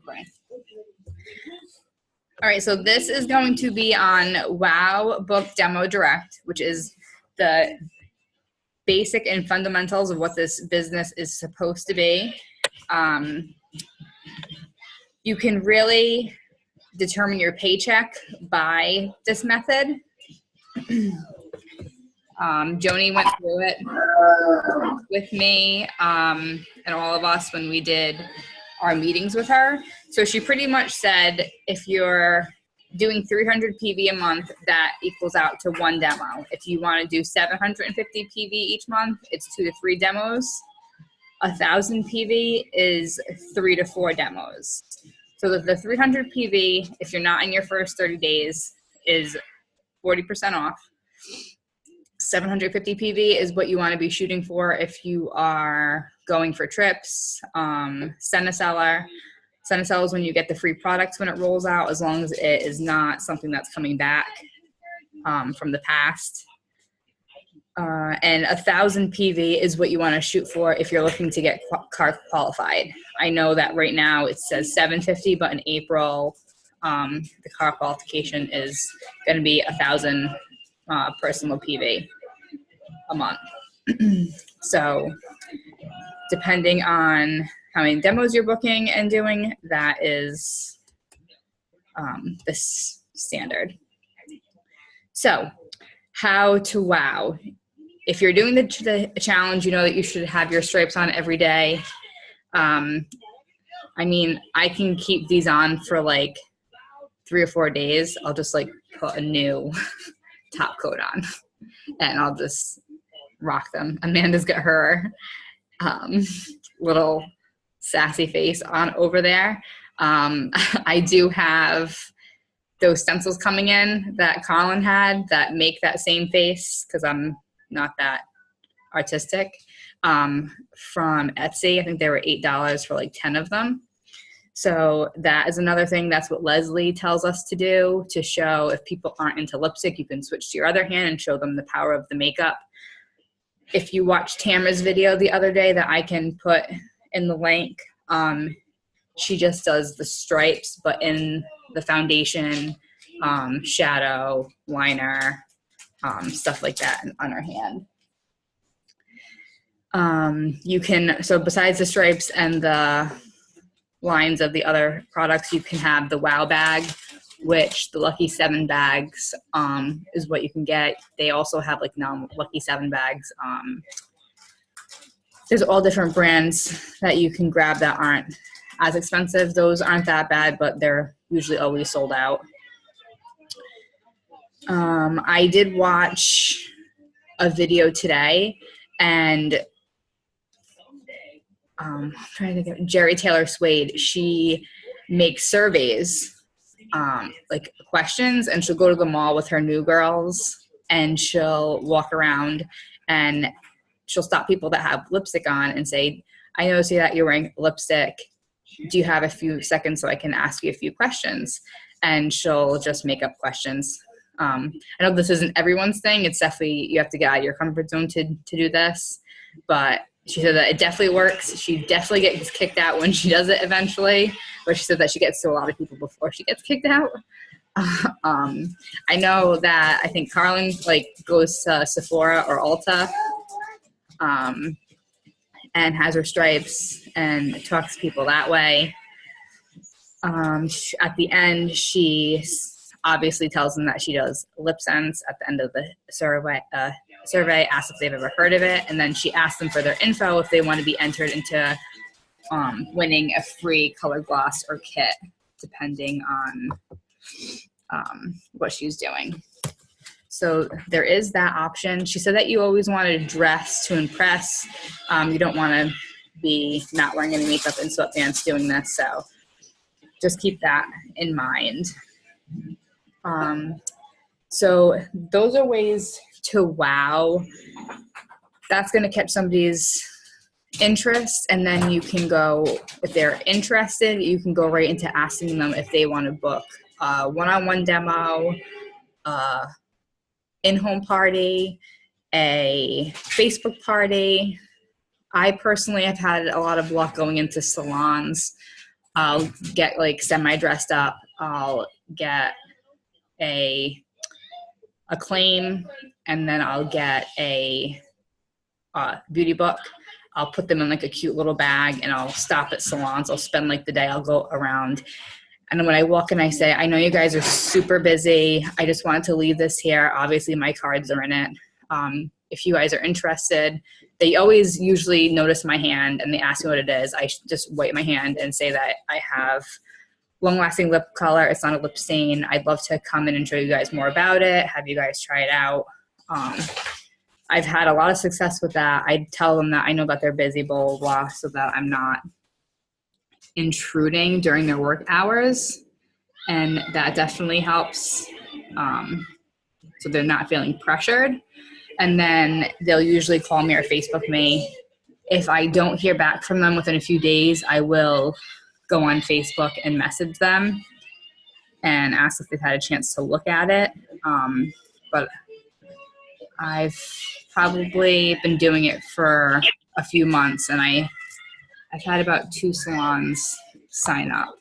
Okay. All right, so this is going to be on Wow Book Demo Direct, which is the basic and fundamentals of what this business is supposed to be. You can really determine your paycheck by this method. Joni went through it with me and all of us when we did our meetings with her. So she pretty much said if you're doing 300 PV a month, that equals out to 1 demo. If you want to do 750 PV each month, it's 2 to 3 demos. 1,000 PV is 3 to 4 demos. So the 300 PV, if you're not in your first 30 days, is 40% off. 750 PV is what you want to be shooting for if you are going for trips. Send a seller. Send a seller is when you get the free products when it rolls out, as long as it is not something that's coming back from the past. And 1,000 PV is what you want to shoot for if you're looking to get car qualified. I know that right now it says 750, but in April, the car qualification is going to be 1,000 personal PV a month. So depending on how many demos you're booking and doing, that is this standard. So how to wow. If you're doing the challenge, you know that you should have your stripes on every day. I mean, I can keep these on for like 3 or 4 days. I'll just like put a new top coat on and I'll just rock them. Amanda's got her little sassy face on over there. I do have those stencils coming in that Colin had that make that same face because I'm not that artistic, from Etsy. I think they were $8 for like 10 of them. So that is another thing. That's what Leslie tells us to do, to show if people aren't into lipstick, you can switch to your other hand and show them the power of the makeup. If you watched Tamara's video the other day that I can put in the link, she just does the stripes, but in the foundation, shadow, liner, stuff like that on her hand. You can, so besides the stripes and the lines of the other products, you can have the Wow bag, which the Lucky 7 bags is what you can get. They also have like non-Lucky 7 bags. There's all different brands that you can grab that aren't as expensive. Those aren't that bad, but they're usually always sold out. I did watch a video today, and I'm trying to think of Jerry Taylor Swade. She makes surveys, like questions, and she'll go to the mall with her new girls, and she'll walk around and she'll stop people that have lipstick on and say, I notice that you're wearing lipstick. Do you have a few seconds so I can ask you a few questions? And she'll just make up questions. I know this isn't everyone's thing. It's definitely, you have to get out of your comfort zone to do this. But she said that it definitely works. She definitely gets kicked out when she does it eventually. But she said that she gets to a lot of people before she gets kicked out. I know that I think Carlin like goes to Sephora or Ulta and has her stripes and talks to people that way. At the end, she obviously tells them that she does lip sense at the end of the survey, asks if they've ever heard of it, and then she asks them for their info if they want to be entered into winning a free color gloss or kit, depending on what she's doing. So there is that option. She said that you always want to dress to impress. You don't want to be not wearing any makeup and sweatpants doing this, so just keep that in mind. So those are ways to wow. That's going to catch somebody's interest, and then you can go, if they're interested, you can go right into asking them if they want to book a one-on-one demo, in-home party, a Facebook party. I personally have had a lot of luck going into salons I'll get like semi-dressed up. I'll get a claim, and then I'll get a beauty book. I'll put them in like a cute little bag, and I'll stop at salons. I'll spend like the day. I'll go around. And when I walk in, I say, I know you guys are super busy. I just wanted to leave this here. Obviously, my cards are in it. If you guys are interested, they always usually notice my hand and they ask me what it is. I just wipe my hand and say that I have long-lasting lip color. It's not a lip stain. I'd love to come in and show you guys more about it, have you guys try it out. I've had a lot of success with that. I tell them that I know that they're busy, blah, blah, blah, so that I'm not intruding during their work hours. And that definitely helps. So they're not feeling pressured. And then they'll usually call me or Facebook me. If I don't hear back from them within a few days, I will go on Facebook and message them and ask if they've had a chance to look at it. But I've probably been doing it for a few months, and I've had about 2 salons sign up.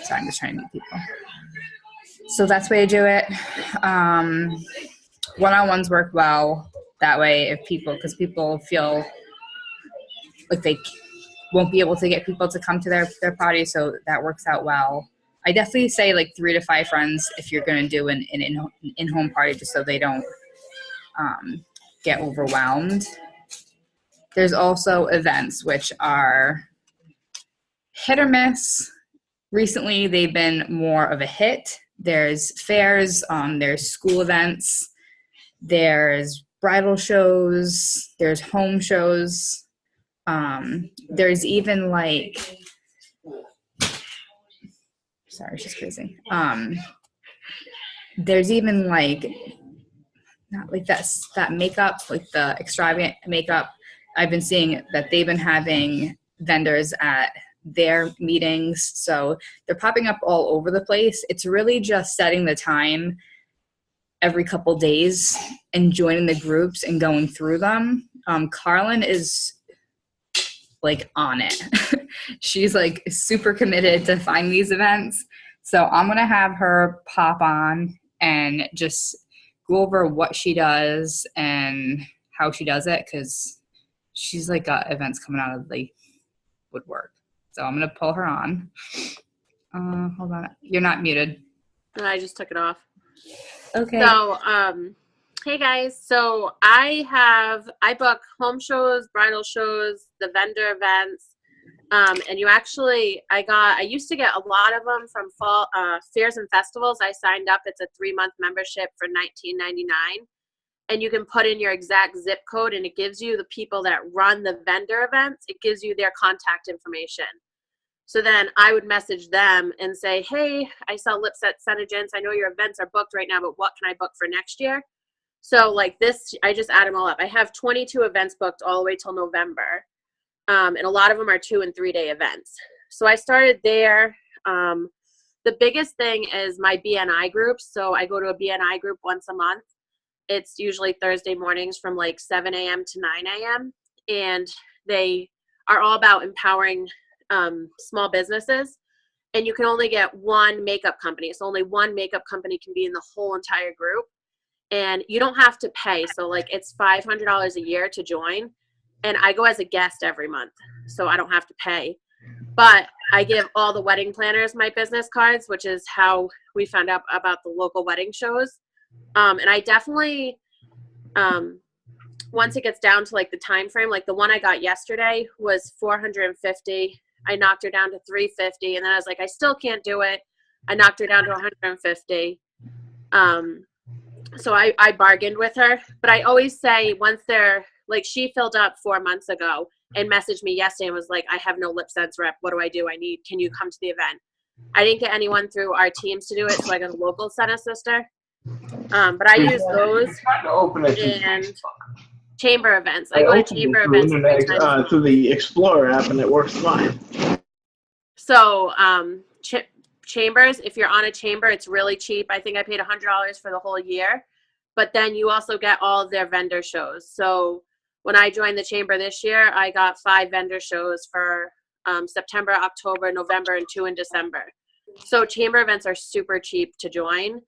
Sorry, I'm just trying to meet people. So that's the way I do it. One-on-ones work well that way if because people feel like they won't be able to get people to come to their party, so that works out well. I definitely say like 3 to 5 friends if you're going to do an in-home party, just so they don't get overwhelmed. There's also events, which are hit or miss. Recently, they've been more of a hit. There's fairs, there's school events, there's bridal shows, there's home shows. There's even like, sorry, she's crazy. There's even like, not like that makeup, like the extravagant makeup. I've been seeing that they've been having vendors at their meetings, so they're popping up all over the place. It's really just setting the time every couple days and joining the groups and going through them. Carlin is like on it. She's like super committed to find these events. So I'm going to have her pop on and just go over what she does and how she does it, because she's like got events coming out of the woodwork. So I'm going to pull her on. Hold on. You're not muted. No, I just took it off. Okay. So, hey guys. So I book home shows, bridal shows, the vendor events. And I used to get a lot of them from fall fairs and festivals. I signed up. It's a 3-month membership for $19.99. And you can put in your exact zip code, and it gives you the people that run the vendor events. It gives you their contact information. So then I would message them and say, hey, I sell lip set Senegence. I know your events are booked right now, but what can I book for next year? So like this, I just add them all up. I have 22 events booked all the way till November. And a lot of them are 2- and 3-day events. So I started there. The biggest thing is my BNI groups. So I go to a BNI group once a month. It's usually Thursday mornings from like 7 a.m. to 9 a.m. And they are all about empowering small businesses. And you can only get one makeup company. So only one makeup company can be in the whole entire group. And you don't have to pay. So like it's $500 a year to join. And I go as a guest every month, so I don't have to pay. But I give all the wedding planners my business cards, which is how we found out about the local wedding shows. And I definitely, once it gets down to like the time frame, like the one I got yesterday was $450. I knocked her down to $350, and then I was like, I still can't do it. I knocked her down to $150. So I bargained with her, but I always say once they're like, she filled up 4 months ago and messaged me yesterday and was like, I have no lip sense rep. What do I do? Can you come to the event? I didn't get anyone through our teams to do it, so I got a local Senna sister. But I use those and chamber events. I go to chamber events through the Explorer app, and it works fine. So chambers, if you're on a chamber, it's really cheap. I think I paid $100 for the whole year. But then you also get all of their vendor shows. So when I joined the chamber this year, I got 5 vendor shows for September, October, November, and 2 in December. So chamber events are super cheap to join,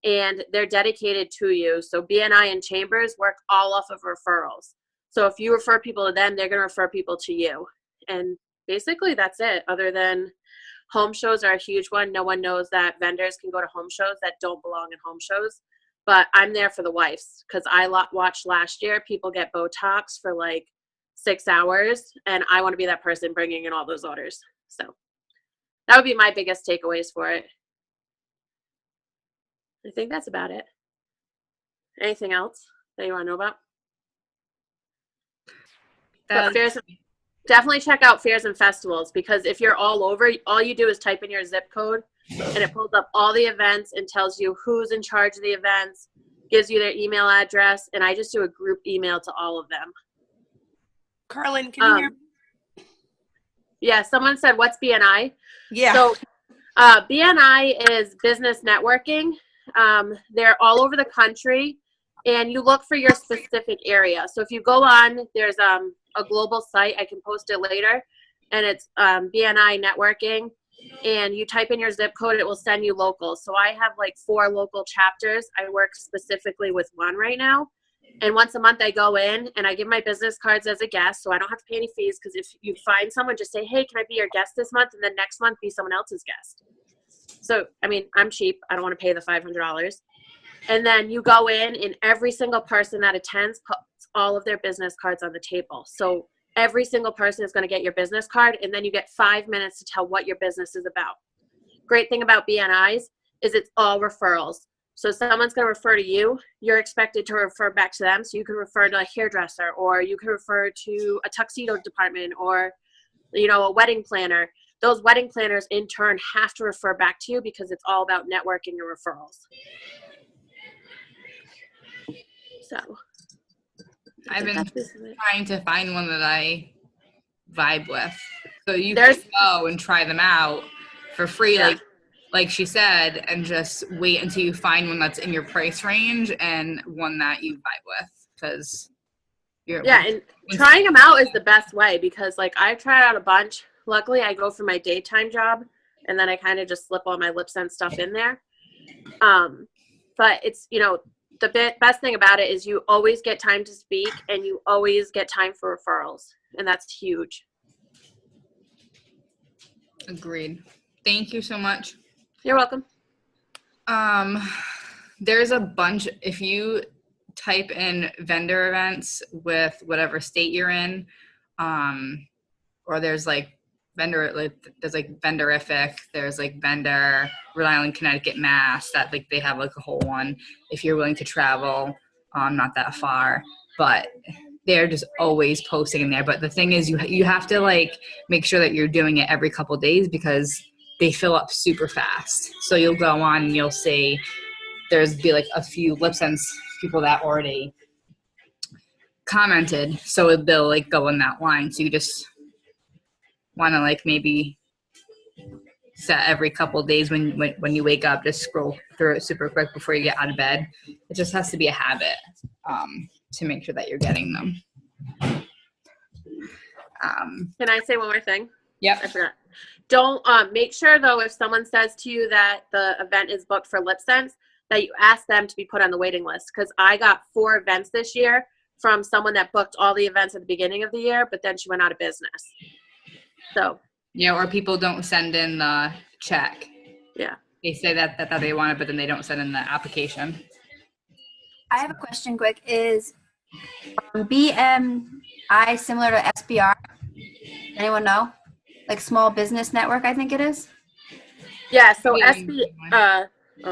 and they're dedicated to you. So BNI and chambers work all off of referrals. So if you refer people to them, they're going to refer people to you. And basically that's it, other than home shows are a huge one. No one knows that vendors can go to home shows that don't belong in home shows. But I'm there for the wives because I watched last year people get Botox for like 6 hours, and I want to be that person bringing in all those orders. So that would be my biggest takeaways for it. I think that's about it. Anything else that you want to know about? But fairs, definitely check out fairs and festivals, because if you're all over, all you do is type in your zip code and it pulls up all the events and tells you who's in charge of the events, gives you their email address, and I just do a group email to all of them. Carlin, can you hear me? Yeah, someone said, what's BNI? Yeah. So BNI is business networking. They're all over the country, and you look for your specific area. So if you go on, there's a global site, I can post it later, and it's BNI networking, and you type in your zip code, it will send you local. So I have like 4 local chapters. I work specifically with one right now. And once a month I go in and I give my business cards as a guest, so I don't have to pay any fees, because if you find someone, just say, hey, can I be your guest this month? And then next month be someone else's guest. So, I mean, I'm cheap. I don't want to pay the $500. And then you go in, and every single person that attends puts all of their business cards on the table. So every single person is going to get your business card, and then you get 5 minutes to tell what your business is about. Great thing about BNIs is it's all referrals. So someone's going to refer to you, you're expected to refer back to them. So you can refer to a hairdresser, or you can refer to a tuxedo department, or, you know, a wedding planner. Those wedding planners in turn have to refer back to you, because it's all about networking and referrals. So I've been trying to find one that I vibe with. So you There's- can go and try them out for free, Yeah. like she said, and just wait until you find one that's in your price range and one that you vibe with, because and trying them out is the best way, because like I've tried out a bunch. Luckily I go for my daytime job, and then I kind of just slip all my lip scent stuff in there. But it's, you know, the best thing about it is you always get time to speak, and you always get time for referrals, and that's huge. Agreed. Thank you so much. You're welcome. There's a bunch. If you type in vendor events with whatever state you're in, or there's like vendor, like there's like Vendorific, there's like Vendor, Rhode Island, Connecticut, Mass, that like they have like a whole one if you're willing to travel, not that far, but they're just always posting in there. But the thing is, you have to like make sure that you're doing it every couple days, because they fill up super fast. So you'll go on and you'll see there's be like a few lip sense people that already commented, so they'll like go in that line. So you just want to like maybe set every couple of days when you wake up, just scroll through it super quick before you get out of bed. It just has to be a habit to make sure that you're getting them. Can I say one more thing? Yep. I forgot. Don't make sure though, if someone says to you that the event is booked for lip sense, that you ask them to be put on the waiting list, because I got 4 events this year from someone that booked all the events at the beginning of the year, but then she went out of business. So yeah, or people don't send in the check. Yeah, they say that they want it, but then they don't send in the application. I have a question quick. Is BMI similar to SBR? Anyone know? Like Small Business Network, I think it is. yeah. So Yeah.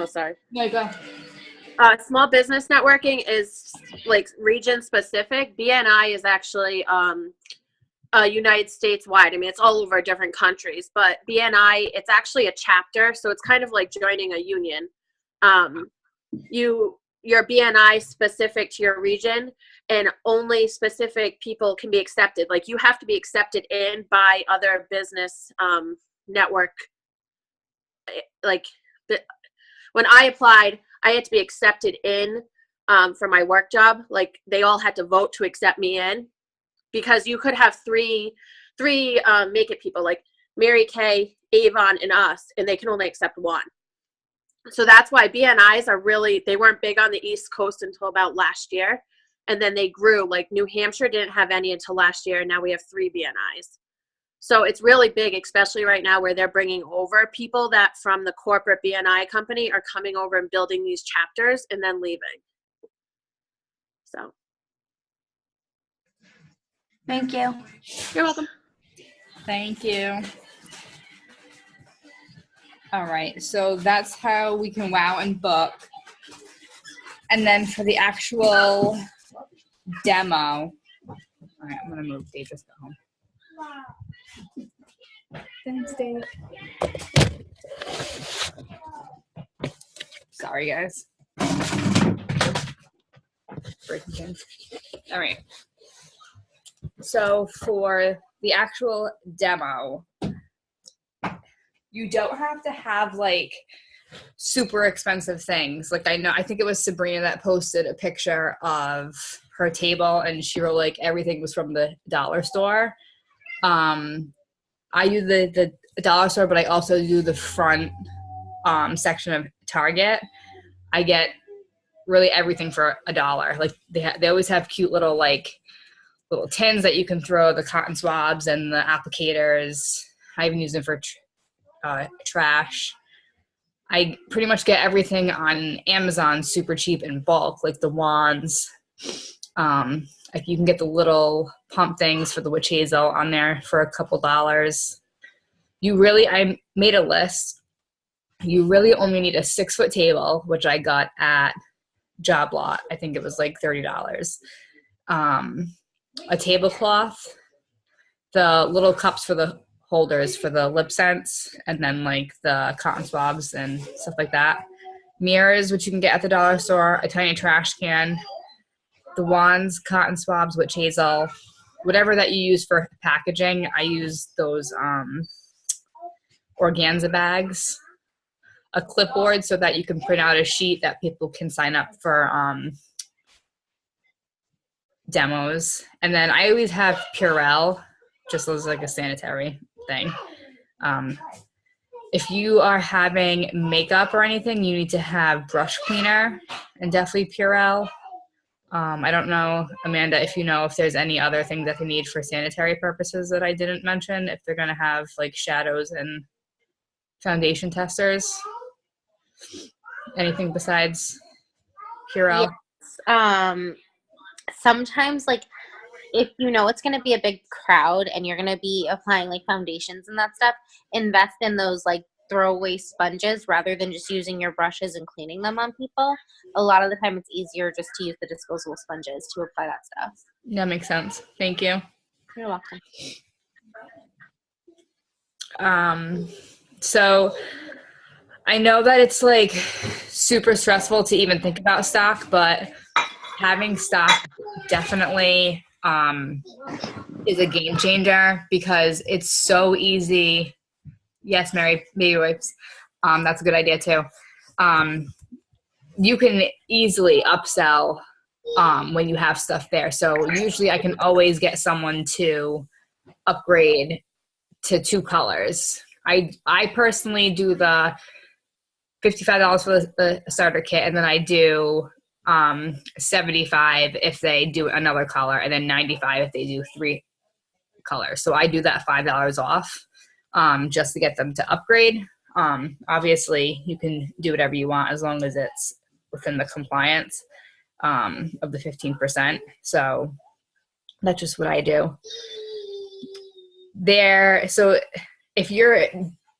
sorry. Yeah, go. Small business networking is like region specific. BNI is actually United States wide. I mean, it's all over different countries, but BNI, it's actually a chapter. So it's kind of like joining a union. Your BNI specific to your region, and only specific people can be accepted. Like you have to be accepted in by other business network. Like when I applied, I had to be accepted in for my work job. Like they all had to vote to accept me in, because you could have 3 Make It people, like Mary Kay, Avon, and us, and they can only accept one. So that's why BNIs they weren't big on the East Coast until about last year. And then they grew. Like New Hampshire didn't have any until last year, and now we have 3 BNIs. So it's really big, especially right now where they're bringing over people that from the corporate BNI company are coming over and building these chapters and then leaving. So. Thank you. You're welcome. Thank you. All right, so that's how we can wow and book. And then for the actual demo, all right, I'm gonna move Dave just go home. Thanks, Dave. Sorry, guys. Breaking things. All right. So for the actual demo, you don't have to have like super expensive things. Like I think it was Sabrina that posted a picture of her table and she wrote like everything was from the dollar store. I use the dollar store, but I also do the front section of Target. I get really everything for $1. Like they always have cute little tins that you can throw the cotton swabs and the applicators. I even use them for trash. I pretty much get everything on Amazon super cheap in bulk, like the wands. Like you can get the little pump things for the witch hazel on there for a couple dollars. I made a list. You really only need a 6-foot table, which I got at Job Lot. I think it was like $30. A tablecloth, the little cups for the holders for the lip scents, and then like the cotton swabs and stuff like that. Mirrors, which you can get at the dollar store, a tiny trash can, the wands, cotton swabs, witch hazel, whatever that you use for packaging. I use those organza bags, a clipboard so that you can print out a sheet that people can sign up for demos. And then I always have Purell, just as like a sanitary thing. If you are having makeup or anything, you need to have brush cleaner and definitely Purell. I don't know, Amanda, if you know if there's any other thing that they need for sanitary purposes that I didn't mention, if they're going to have like shadows and foundation testers. Anything besides Purell? Yes. Sometimes, like, if you know it's going to be a big crowd and you're going to be applying like foundations and that stuff, invest in those like throwaway sponges rather than just using your brushes and cleaning them on people. A lot of the time it's easier just to use the disposable sponges to apply that stuff. That makes sense. Thank you. You're welcome. So I know that it's like super stressful to even think about stock, but having stock definitely is a game changer because it's so easy. Yes, Mary, baby wipes. That's a good idea too. You can easily upsell when you have stuff there. So usually I can always get someone to upgrade to 2 colors. I personally do the $55 for the starter kit, and then I do $75 if they do another color, and then $95 if they do 3 colors. So I do that $5 off just to get them to upgrade. Obviously, you can do whatever you want as long as it's within the compliance of the 15%. So that's just what I do. So if you're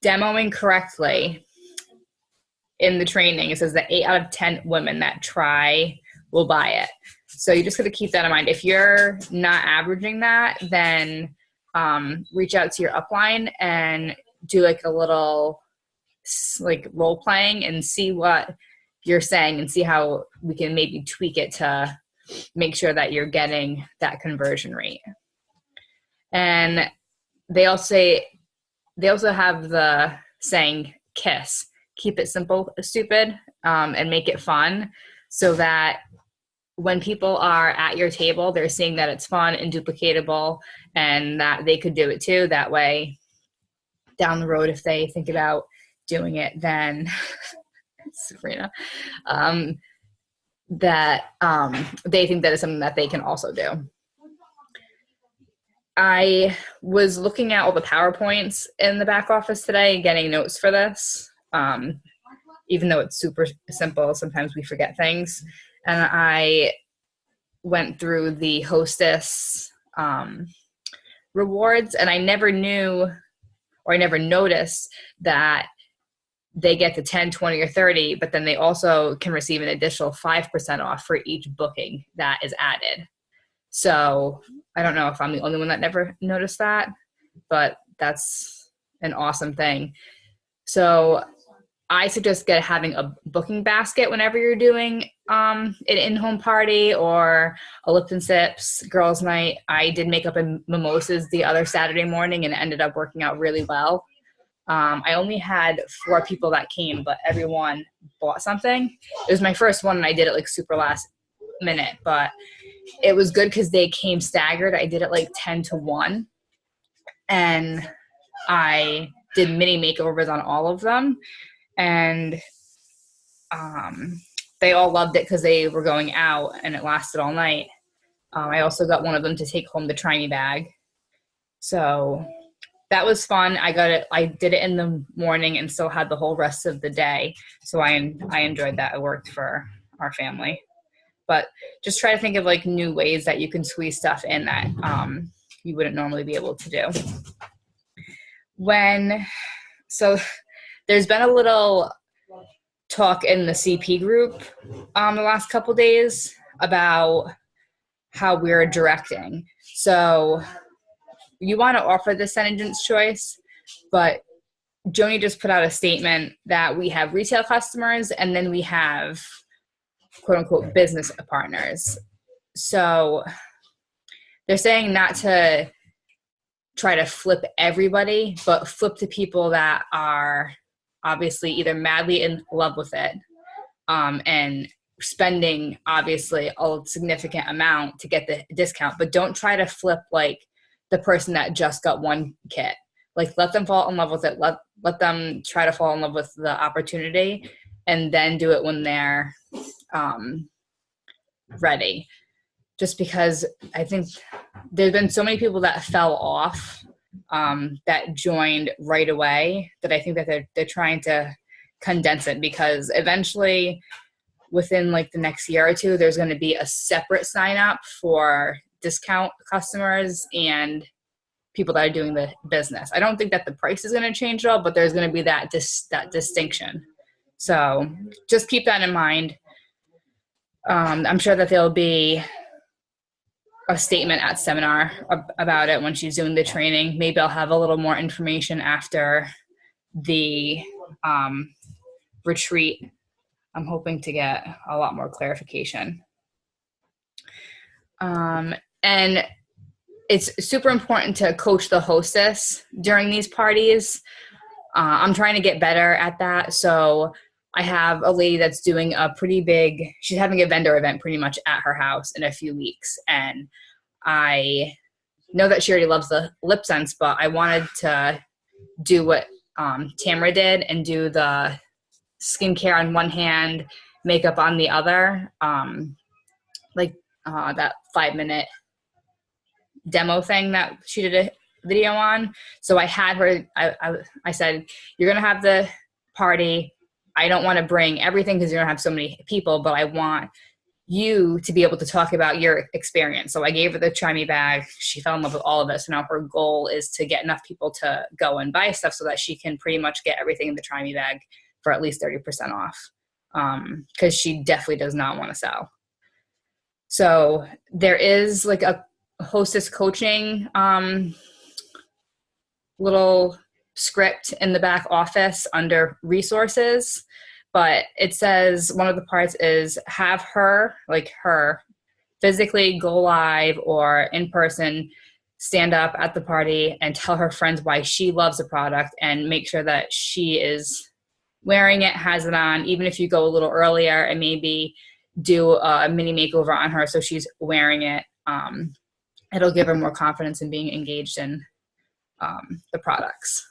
demoing correctly in the training, it says that 8 out of 10 women that try will buy it. So you just got to keep that in mind. If you're not averaging that, then reach out to your upline and do like a little like role playing and see what you're saying and see how we can maybe tweak it to make sure that you're getting that conversion rate. And they also have the saying KISS, keep it simple, stupid, and make it fun, so that when people are at your table, they're seeing that it's fun and duplicatable and that they could do it too. That way, down the road, if they think about doing it, then Sabrina, that they think that is something that they can also do. I was looking at all the PowerPoints in the back office today, getting notes for this. Even though it's super simple, sometimes we forget things. And I went through the hostess rewards, and I never knew, or I never noticed that they get the 10, 20, or 30, but then they also can receive an additional 5% off for each booking that is added. So I don't know if I'm the only one that never noticed that, but that's an awesome thing. So I suggest having a booking basket whenever you're doing an in-home party or a Lipton Sips girls' night. I did makeup and mimosas the other Saturday morning and it ended up working out really well. I only had 4 people that came, but everyone bought something. It was my first one and I did it like super last minute, but it was good because they came staggered. I did it like 10 to 1 and I did mini makeovers on all of them. And they all loved it because they were going out and it lasted all night. I also got one of them to take home the Try Me bag. So that was fun. I did it in the morning and still had the whole rest of the day. So I enjoyed that. It worked for our family. But just try to think of like new ways that you can squeeze stuff in that you wouldn't normally be able to do. So there's been a little talk in the CP group the last couple days about how we're directing. So you want to offer the sentence choice, but Joni just put out a statement that we have retail customers and then we have quote unquote business partners. So they're saying not to try to flip everybody, but flip the people that are obviously either madly in love with it and spending obviously a significant amount to get the discount, but don't try to flip like the person that just got one kit. Like let them fall in love with it. Let them try to fall in love with the opportunity and then do it when they're ready. Just because I think there's been so many people that fell off that joined right away that I think that they're trying to condense it, because eventually within like the next year or two, there's going to be a separate sign up for discount customers and people that are doing the business. I don't think that the price is going to change at all, but there's going to be that distinction. So just keep that in mind. I'm sure that there'll be a statement at seminar about it when she's doing the training. Maybe I'll have a little more information after the retreat. I'm hoping to get a lot more clarification. And it's super important to coach the hostess during these parties. I'm trying to get better at that. So I have a lady that's doing a pretty big, she's having a vendor event pretty much at her house in a few weeks. And I know that she already loves the lip sense, but I wanted to do what Tamara did and do the skincare on one hand, makeup on the other, that 5-minute demo thing that she did a video on. So I had her, I said, you're going to have the party. I don't want to bring everything because you're going to have so many people, but I want you to be able to talk about your experience. So I gave her the Try Me bag. She fell in love with all of it. So now her goal is to get enough people to go and buy stuff so that she can pretty much get everything in the Try Me bag for at least 30% off. Because she definitely does not want to sell. So there is like a hostess coaching little script in the back office under resources, but it says one of the parts is have her physically go live or in person stand up at the party and tell her friends why she loves the product and make sure that she is wearing it, has it on, even if you go a little earlier and maybe do a mini makeover on her so she's wearing it. It'll give her more confidence in being engaged in the products.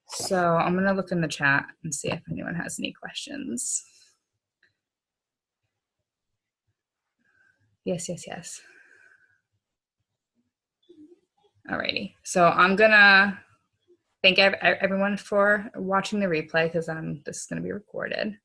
So I'm going to look in the chat and see if anyone has any questions. Yes. Alrighty. So I'm going to thank everyone for watching the replay because this is going to be recorded.